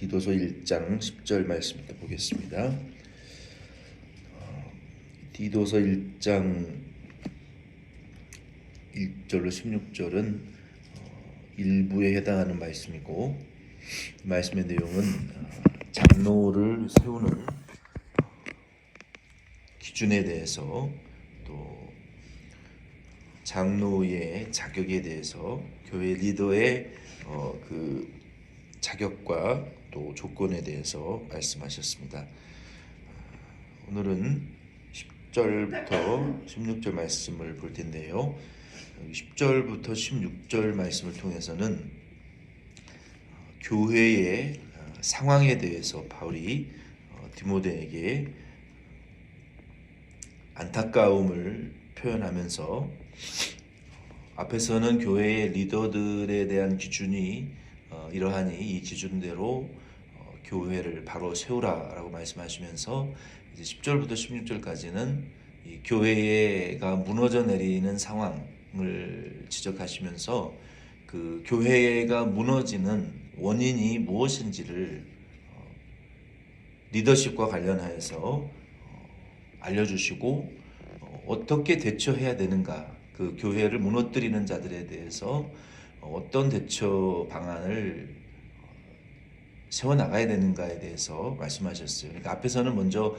디도서 1장 10절 말씀부터 보겠습니다. 디도서 1장 1절로 16절은 일부에 해당하는 말씀이고, 말씀의 내용은 장로를 세우는 기준에 대해서, 또 장로의 자격에 대해서, 교회 리더의 그 자격과 또 조건에 대해서 말씀하셨습니다. 오늘은 10절부터 16절 말씀을 볼 텐데요. 10절부터 16절 말씀을 통해서는 교회의 상황에 대해서 바울이 디모데에게 안타까움을 표현하면서, 앞에서는 교회의 리더들에 대한 기준이 이러하니 이 기준대로 교회를 바로 세우라라고 말씀하시면서, 이제 10절부터 16절까지는 이 교회가 무너져 내리는 상황을 지적하시면서 그 교회가 무너지는 원인이 무엇인지를 리더십과 관련하여서 알려주시고, 어떻게 대처해야 되는가, 그 교회를 무너뜨리는 자들에 대해서 어떤 대처 방안을 세워나가야 되는가에 대해서 말씀하셨어요. 그러니까 앞에서는 먼저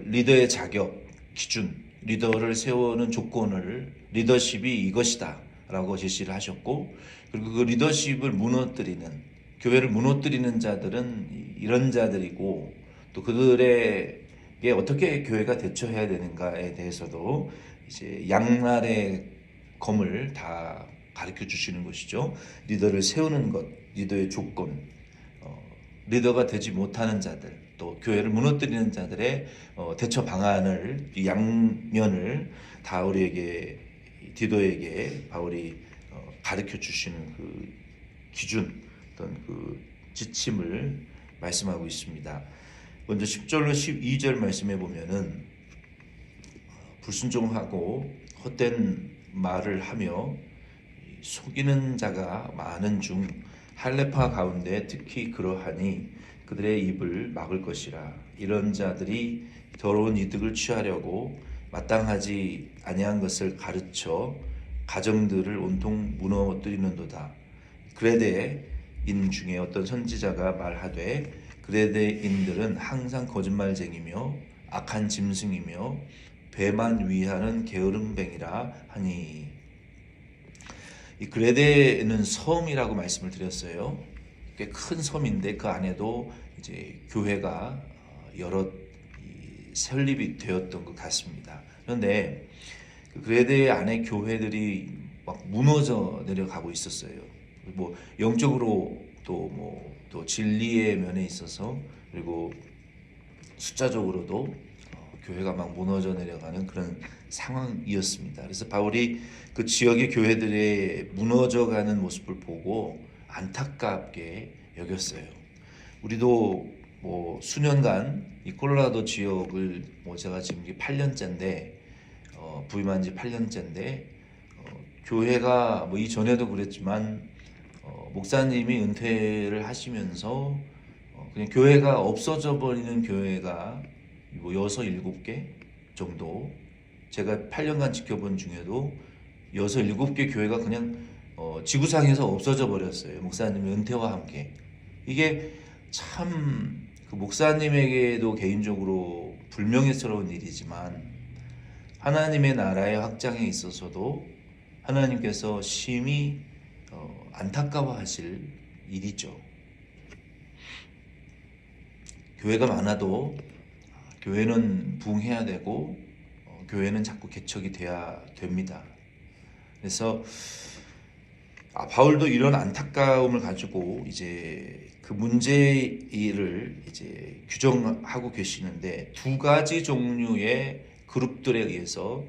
리더의 자격, 기준, 리더를 세우는 조건을, 리더십이 이것이다 라고 제시를 하셨고, 그리고 그 리더십을 무너뜨리는, 교회를 무너뜨리는 자들은 이런 자들이고, 또 그들에게 어떻게 교회가 대처해야 되는가에 대해서도 이제 양날의 검을 다 가르쳐 주시는 것이죠. 리더를 세우는 것, 리더의 조건, 리더가 되지 못하는 자들, 또 교회를 무너뜨리는 자들의 대처 방안을, 양면을 다 우리에게, 디도에게 바울이 가르쳐 주시는 그 기준, 어떤 그 지침을 말씀하고 있습니다. 먼저 10절로 12절 말씀해 보면은 불순종하고 헛된 말을 하며 속이는 자가 많은 중 할례파 가운데 특히 그러하니 그들의 입을 막을 것이라. 이런 자들이 더러운 이득을 취하려고 마땅하지 아니한 것을 가르쳐 가정들을 온통 무너뜨리는도다. 그레데인 중에 어떤 선지자가 말하되, 그레데인들은 항상 거짓말쟁이며 악한 짐승이며 배만 위하는 게으름뱅이라 하니. 이 그레데는 섬이라고 말씀을 드렸어요. 꽤 큰 섬인데 그 안에도 이제 교회가 여러 설립이 되었던 것 같습니다. 그런데 그 그레데 안에 교회들이 막 무너져 내려가고 있었어요. 뭐 영적으로 또 진리의 면에 있어서, 그리고 숫자적으로도 교회가 막 무너져 내려가는 그런 상황이었습니다. 그래서 바울이 그 지역의 교회들의 무너져가는 모습을 보고 안타깝게 여겼어요. 우리도 뭐 수년간 이 콜로라도 지역을, 제가 지금 이게 8년째인데 부임한 지 8년째인데 교회가 뭐 이전에도 그랬지만 목사님이 은퇴를 하시면서 그냥 교회가 없어져 버리는 교회가 뭐 6, 7개 정도, 제가 8년간 지켜본 중에도 6, 7개 교회가 그냥 지구상에서 없어져 버렸어요. 목사님의 은퇴와 함께. 이게 참 그 목사님에게도 개인적으로 불명예스러운 일이지만, 하나님의 나라의 확장에 있어서도 하나님께서 심히 안타까워하실 일이죠. 교회가 많아도 교회는 부흥해야 되고 교회는 자꾸 개척이 돼야 됩니다. 그래서 바울도 이런 안타까움을 가지고 이제 그 문제를 이제 규정하고 계시는데, 두 가지 종류의 그룹들에 의해서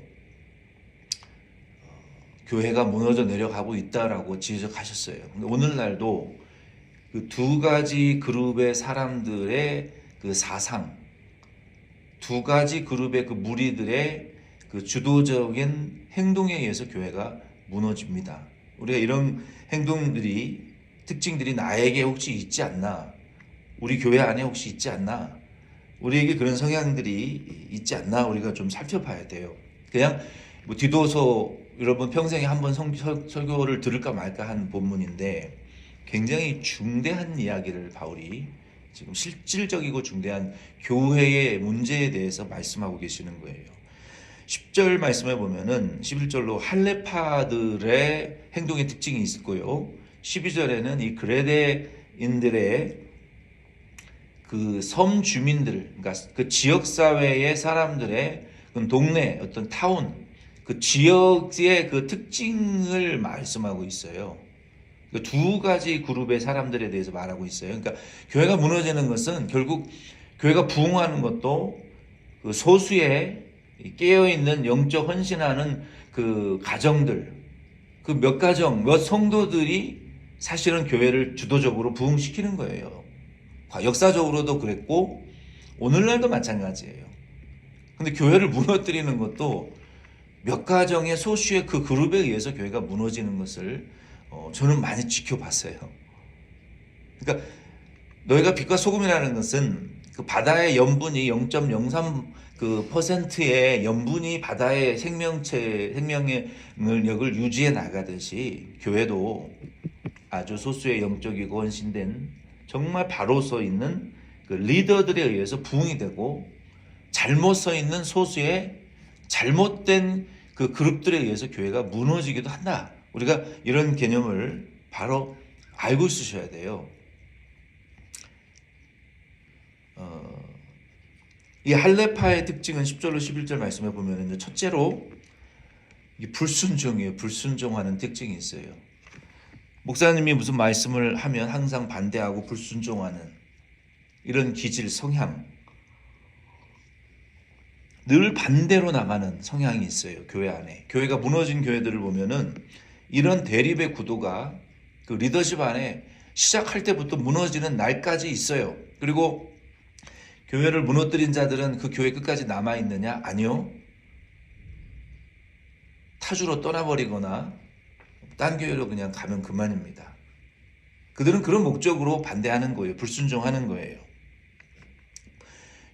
교회가 무너져 내려가고 있다라고 지적하셨어요. 오늘날도 그 두 가지 그룹의 사람들의 그 사상, 두 가지 그룹의 그 무리들의 그 주도적인 행동에 의해서 교회가 무너집니다. 우리가 이런 행동들이, 특징들이 나에게 혹시 있지 않나, 우리 교회 안에 혹시 있지 않나? 우리에게 그런 성향들이 있지 않나? 우리가 좀 살펴봐야 돼요. 그냥 뭐 디도서 여러분 평생에 한 번 설교를 들을까 말까 한 본문인데 굉장히 중대한 이야기를 바울이 지금 실질적이고 중대한 교회의 문제에 대해서 말씀하고 계시는 거예요. 10절 말씀해 보면은 11절로 할레파들의 행동의 특징이 있고요. 12절에는 이 그레데인들의 그 섬 주민들, 그러니까 그 지역 사회의 사람들의 그 동네 어떤 타운, 그 지역의 그 특징을 말씀하고 있어요. 두 가지 그룹의 사람들에 대해서 말하고 있어요. 그러니까 교회가 무너지는 것은 결국 교회가 부흥하는 것도 그 소수의 깨어있는 영적 헌신하는 그 가정들, 그 몇 가정, 몇 성도들이 사실은 교회를 주도적으로 부흥시키는 거예요. 역사적으로도 그랬고 오늘날도 마찬가지예요. 근데 교회를 무너뜨리는 것도 몇 가정의 소수의 그 그룹에 의해서 교회가 무너지는 것을 저는 많이 지켜봤어요. 그러니까 너희가 빛과 소금이라는 것은 그 바다의 염분이 0.03 그 %의 염분이 바다의 생명의 능력을 유지해 나가듯이 교회도 아주 소수의 영적이고 헌신된 정말 바로 서 있는 그 리더들에 의해서 부흥이 되고 잘못 서 있는 소수의 잘못된 그 그룹들에 의해서 교회가 무너지기도 한다. 우리가 이런 개념을 바로 알고 있으셔야 돼요. 이 할레파의 특징은 10절로 11절 말씀해 보면 첫째로 불순종이에요. 불순종하는 특징이 있어요. 목사님이 무슨 말씀을 하면 항상 반대하고 불순종하는 이런 기질, 성향, 늘 반대로 나가는 성향이 있어요. 교회 안에. 교회가 무너진 교회들을 보면은 이런 대립의 구도가 그 리더십 안에 시작할 때부터 무너지는 날까지 있어요. 그리고 교회를 무너뜨린 자들은 그 교회 끝까지 남아있느냐? 아니요. 타주로 떠나버리거나 딴 교회로 그냥 가면 그만입니다. 그들은 그런 목적으로 반대하는 거예요. 불순종하는 거예요.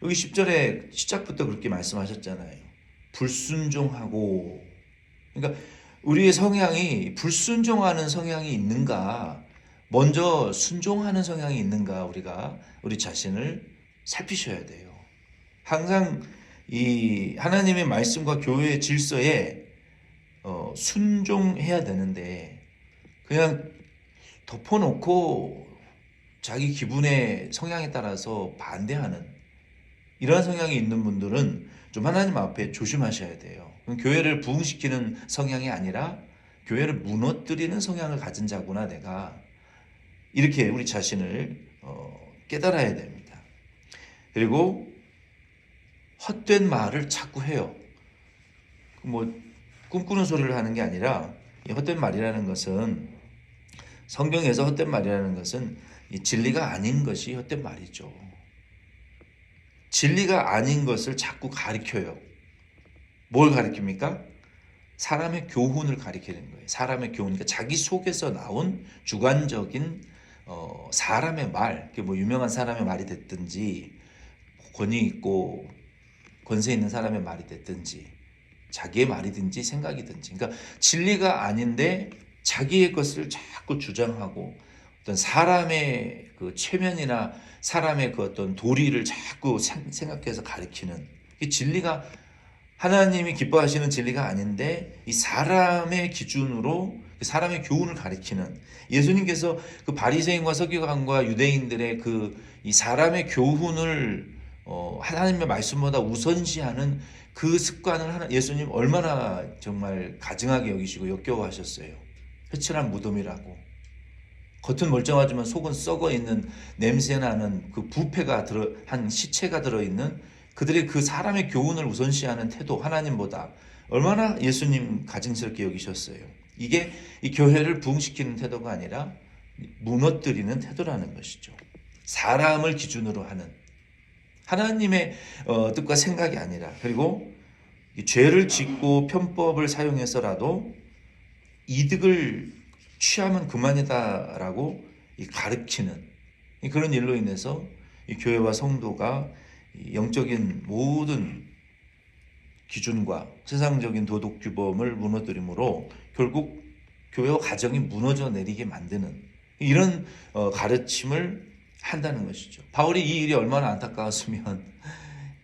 여기 10절에 시작부터 그렇게 말씀하셨잖아요. 불순종하고. 그러니까 우리의 성향이 불순종하는 성향이 있는가, 먼저 순종하는 성향이 있는가, 우리가 우리 자신을 살피셔야 돼요. 항상 이 하나님의 말씀과 교회의 질서에 순종해야 되는데 그냥 덮어놓고 자기 기분의 성향에 따라서 반대하는 이러한 성향이 있는 분들은 좀 하나님 앞에 조심하셔야 돼요. 교회를 부흥시키는 성향이 아니라 교회를 무너뜨리는 성향을 가진 자구나 내가. 이렇게 우리 자신을 깨달아야 됩니다. 그리고 헛된 말을 자꾸 해요. 뭐 꿈꾸는 소리를 하는 게 아니라 이 헛된 말이라는 것은 성경에서 헛된 말이라는 것은 이 진리가 아닌 것이 헛된 말이죠. 진리가 아닌 것을 자꾸 가리켜요. 뭘 가리킵니까? 사람의 교훈을 가리키는 거예요. 사람의 교훈, 그러니까 자기 속에서 나온 주관적인 사람의 말, 뭐 유명한 사람의 말이 됐든지 권위 있고 권세 있는 사람의 말이 됐든지 자기의 말이든지 생각이든지, 그러니까 진리가 아닌데 자기의 것을 자꾸 주장하고 어떤 사람의 그 체면이나 사람의 그 어떤 도리를 자꾸 생각해서 가리키는, 이 진리가 하나님이 기뻐하시는 진리가 아닌데 이 사람의 기준으로 사람의 교훈을 가리키는, 예수님께서 그 바리새인과 서기관과 유대인들의 그 이 사람의 교훈을 하나님의 말씀보다 우선시하는 그 습관을 예수님 얼마나 정말 가증하게 여기시고 역겨워하셨어요. 회칠한 무덤이라고. 겉은 멀쩡하지만 속은 썩어 있는 냄새나는 그 부패가 한 시체가 들어있는 그들의 그 사람의 교훈을 우선시하는 태도, 하나님보다 얼마나 예수님 가증스럽게 여기셨어요. 이게 이 교회를 부흥시키는 태도가 아니라 무너뜨리는 태도라는 것이죠. 사람을 기준으로 하는 하나님의 뜻과 생각이 아니라, 그리고 죄를 짓고 편법을 사용해서라도 이득을 취하면 그만이다라고 가르치는, 그런 일로 인해서 이 교회와 성도가 이 영적인 모든 기준과 세상적인 도덕 규범을 무너뜨림으로 결국 교회와 가정이 무너져 내리게 만드는 이런 가르침을 한다는 것이죠. 바울이 이 일이 얼마나 안타까웠으면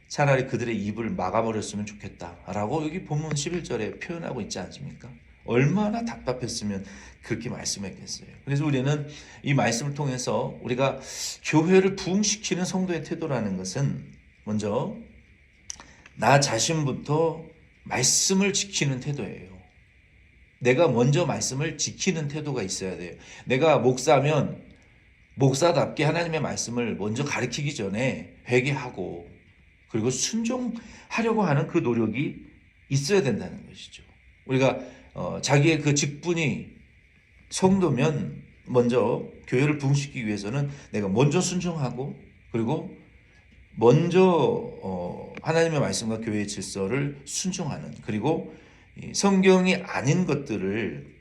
차라리 그들의 입을 막아버렸으면 좋겠다라고 여기 본문 11절에 표현하고 있지 않습니까? 얼마나 답답했으면 그렇게 말씀했겠어요. 그래서 우리는 이 말씀을 통해서 우리가 교회를 부흥시키는 성도의 태도라는 것은 먼저 나 자신부터 말씀을 지키는 태도예요. 내가 먼저 말씀을 지키는 태도가 있어야 돼요. 내가 목사면 목사답게 하나님의 말씀을 먼저 가르치기 전에 회개하고 그리고 순종하려고 하는 그 노력이 있어야 된다는 것이죠. 우리가 자기의 그 직분이 성도면 먼저 교회를 부흥시키기 위해서는 내가 먼저 순종하고 그리고 먼저 하나님의 말씀과 교회의 질서를 순종하는 그리고 성경이 아닌 것들을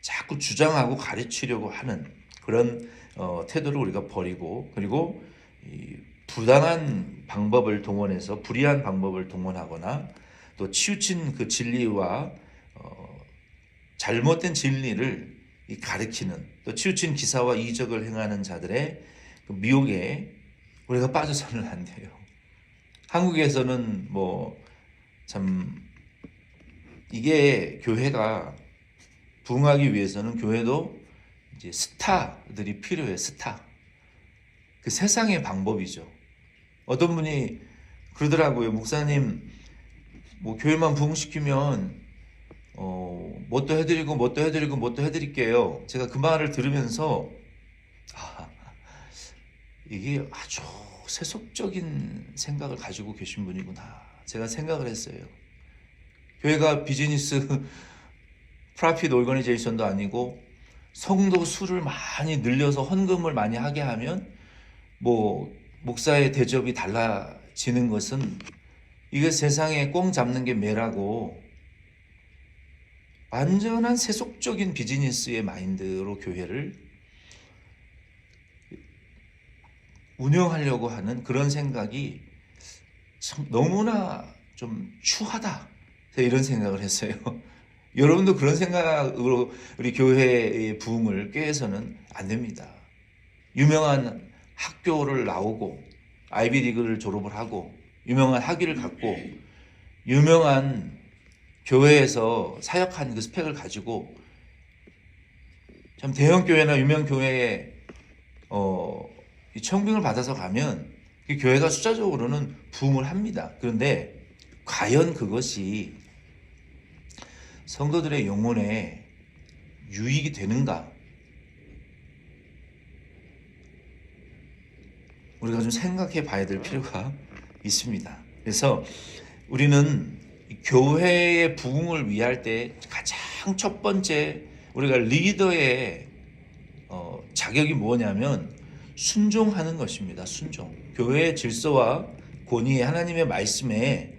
자꾸 주장하고 가르치려고 하는 그런 태도를 우리가 버리고 그리고 부당한 방법을 동원해서 불의한 방법을 동원하거나 또 치우친 그 진리와 잘못된 진리를 가르치는 또 치우친 기사와 이적을 행하는 자들의 그 미혹에 우리가 빠져서는 안 돼요. 한국에서는 참 이게 교회가 부흥하기 위해서는 교회도 이제 스타들이 필요해요. 스타. 그 세상의 방법이죠. 어떤 분이 그러더라고요. 목사님, 교회만 부흥시키면 뭣도 해드리고 뭣도 해드리고 뭣도 해드릴게요. 제가 그 말을 들으면서 이게 아주 세속적인 생각을 가지고 계신 분이구나. 제가 생각을 했어요. 교회가 비즈니스 프라핏 오거니제이션도 아니고 성도 수를 많이 늘려서 헌금을 많이 하게 하면 목사의 대접이 달라지는 것은 이게 세상에 꽁 잡는 게 매라고 완전한 세속적인 비즈니스의 마인드로 교회를 운영하려고 하는 그런 생각이 참 너무나 좀 추하다. 제가 이런 생각을 했어요. 여러분도 그런 생각으로 우리 교회의 부흥을 꾀해서는 안 됩니다. 유명한 학교를 나오고 아이비리그를 졸업을 하고 유명한 학위를 갖고 유명한 교회에서 사역한 그 스펙을 가지고 참 대형 교회나 유명 교회에 청빙을 받아서 가면 그 교회가 숫자적으로는 부흥을 합니다. 그런데 과연 그것이 성도들의 영혼에 유익이 되는가? 우리가 좀 생각해 봐야 될 필요가 있습니다. 그래서 우리는 교회의 부흥을 위할 때 가장 첫 번째 우리가 리더의 자격이 뭐냐면 순종하는 것입니다. 순종. 교회의 질서와 권위의 하나님의 말씀에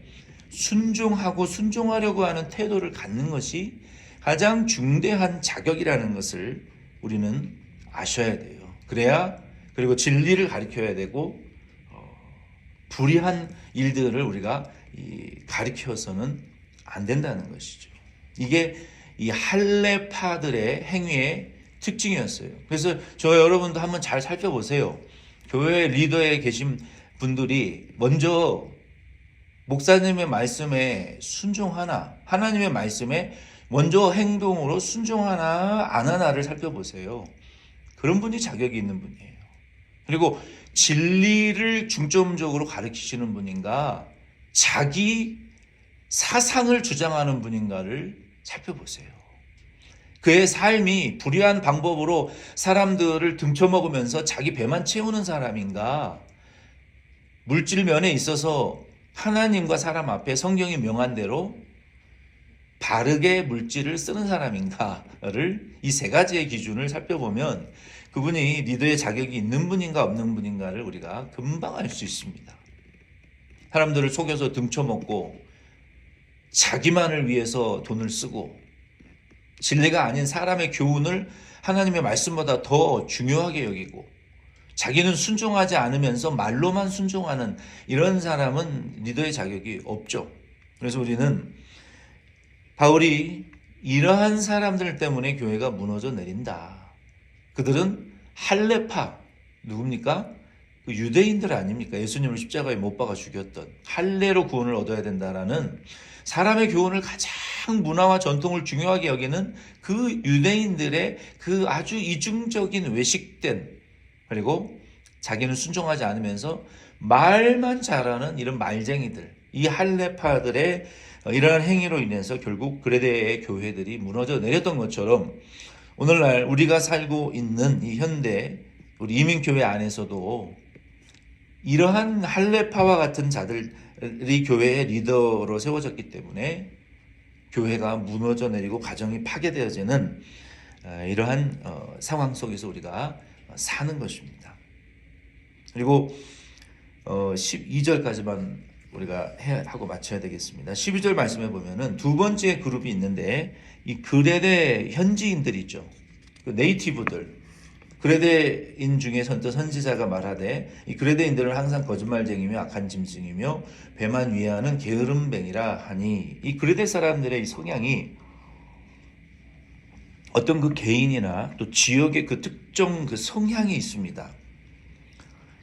순종하고 순종하려고 하는 태도를 갖는 것이 가장 중대한 자격이라는 것을 우리는 아셔야 돼요. 그래야 그리고 진리를 가르쳐야 되고 불의한 일들을 우리가 가르쳐서는 안 된다는 것이죠. 이게 이 할례파들의 행위의 특징이었어요. 그래서 저 여러분도 한번 잘 살펴보세요. 교회 리더에 계신 분들이 먼저 목사님의 말씀에 순종하나 하나님의 말씀에 먼저 행동으로 순종하나 안 하나를 살펴보세요. 그런 분이 자격이 있는 분이에요. 그리고 진리를 중점적으로 가르치시는 분인가 자기 사상을 주장하는 분인가를 살펴보세요. 그의 삶이 불의한 방법으로 사람들을 등쳐먹으면서 자기 배만 채우는 사람인가 물질 면에 있어서 하나님과 사람 앞에 성경이 명한 대로 바르게 물질을 쓰는 사람인가를 이 세 가지의 기준을 살펴보면 그분이 리더의 자격이 있는 분인가 없는 분인가를 우리가 금방 알 수 있습니다. 사람들을 속여서 등쳐먹고 자기만을 위해서 돈을 쓰고 진리가 아닌 사람의 교훈을 하나님의 말씀보다 더 중요하게 여기고 자기는 순종하지 않으면서 말로만 순종하는 이런 사람은 리더의 자격이 없죠. 그래서 우리는 바울이 이러한 사람들 때문에 교회가 무너져 내린다. 그들은 할례파, 누굽니까? 그 유대인들 아닙니까? 예수님을 십자가에 못 박아 죽였던 할례로 구원을 얻어야 된다라는 사람의 교훈을 가장 문화와 전통을 중요하게 여기는 그 유대인들의 그 아주 이중적인 외식된, 그리고 자기는 순종하지 않으면서 말만 잘하는 이런 말쟁이들, 이 할례파들의 이러한 행위로 인해서 결국 그레데의 교회들이 무너져 내렸던 것처럼 오늘날 우리가 살고 있는 이 현대 우리 이민교회 안에서도 이러한 할례파와 같은 자들이 교회의 리더로 세워졌기 때문에 교회가 무너져 내리고 가정이 파괴되어지는 이러한 상황 속에서 우리가 사는 것입니다. 그리고 12절까지만 우리가 하고 마쳐야 되겠습니다. 12절 말씀해 보면은 두 번째 그룹이 있는데 이 그레데 현지인들이 있죠. 그 네이티브들. 그레데인 중에 선지자가 말하되 이 그레데인들은 항상 거짓말쟁이며 악한 짐승이며 배만 위하는 게으름뱅이라 하니, 이 그레데 사람들의 이 성향이 어떤 그 개인이나 또 지역의 그 특정 그 성향이 있습니다.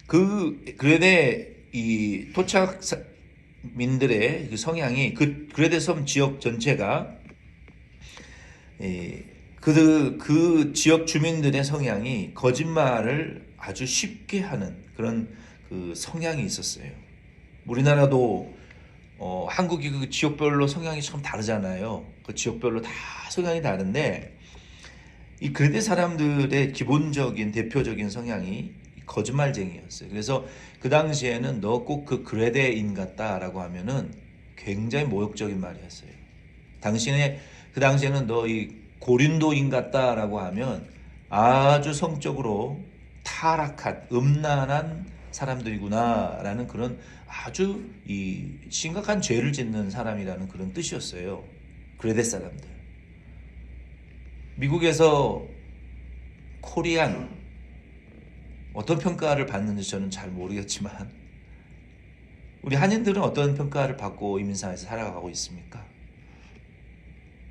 그 그레데 이 토착민들의 그 성향이 그 그레데 섬 지역 전체가 그 지역 주민들의 성향이 거짓말을 아주 쉽게 하는 그런 그 성향이 있었어요. 우리나라도 한국이 그 지역별로 성향이 참 다르잖아요. 그 지역별로 다 성향이 다른데 이 그레데 사람들의 기본적인 대표적인 성향이 거짓말쟁이였어요. 그래서 그 당시에는 너 꼭 그 그레데인 같다라고 하면은 굉장히 모욕적인 말이었어요. 그 당시에는 너 이 고린도인 같다라고 하면 아주 성적으로 타락한 음란한 사람들이구나라는 그런 아주 이 심각한 죄를 짓는 사람이라는 그런 뜻이었어요. 그레데 사람들. 미국에서 코리안 어떤 평가를 받는지 저는 잘 모르겠지만 우리 한인들은 어떤 평가를 받고 이민사회에서 살아가고 있습니까?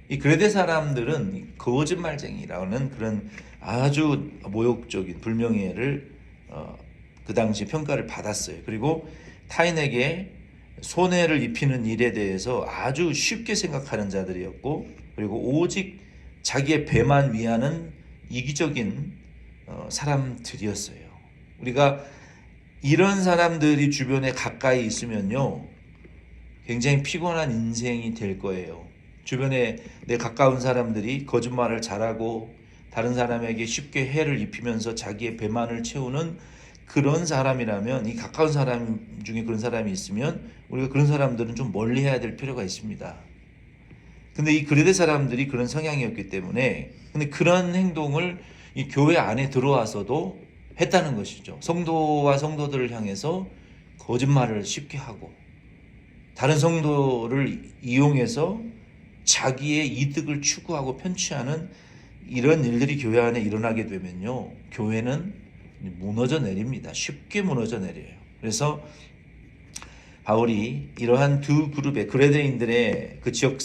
이 그레데 사람들은 거짓말쟁이라는 그런 아주 모욕적인 불명예를 그 당시 평가를 받았어요. 그리고 타인에게 손해를 입히는 일에 대해서 아주 쉽게 생각하는 자들이었고, 그리고 오직 자기의 배만 위하는 이기적인 사람들이었어요. 우리가 이런 사람들이 주변에 가까이 있으면요, 굉장히 피곤한 인생이 될 거예요. 주변에 내 가까운 사람들이 거짓말을 잘하고 다른 사람에게 쉽게 해를 입히면서 자기의 배만을 채우는 그런 사람이라면, 이 가까운 사람 중에 그런 사람이 있으면 우리가 그런 사람들은 좀 멀리 해야 될 필요가 있습니다. 근데 이 그레데 사람들이 그런 성향이었기 때문에, 근데 그런 행동을 이 교회 안에 들어와서도 했다는 것이죠. 성도와 성도들을 향해서 거짓말을 쉽게 하고 다른 성도를 이용해서 자기의 이득을 추구하고 편취하는 이런 일들이 교회 안에 일어나게 되면요, 교회는 무너져 내립니다. 쉽게 무너져 내려요. 그래서 바울이 이러한 두 그룹의 그레데인들의 그 지역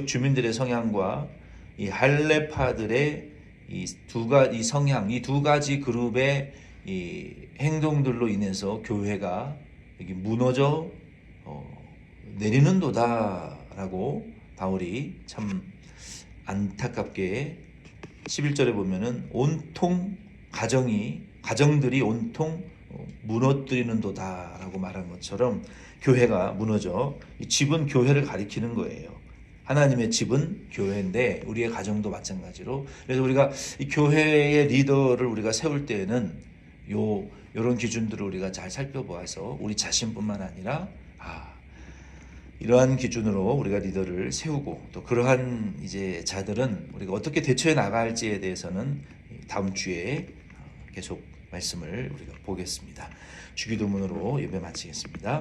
주민들의 성향과 이 할례파들의 이 성향, 이 두 가지 그룹의 이 행동들로 인해서 교회가 여기 무너져 내리는도다라고 바울이 참 안타깝게 11절에 보면은 온통 가정들이 온통 무너뜨리는도다라고 말한 것처럼 교회가 무너져, 이 집은 교회를 가리키는 거예요. 하나님의 집은 교회인데 우리의 가정도 마찬가지로. 그래서 우리가 이 교회의 리더를 우리가 세울 때에는 요런 기준들을 우리가 잘 살펴보아서 우리 자신뿐만 아니라 이러한 기준으로 우리가 리더를 세우고, 또 그러한 이제 자들은 우리가 어떻게 대처해 나갈지에 대해서는 다음 주에 계속 말씀을 우리가 보겠습니다. 주기도문으로 예배 마치겠습니다.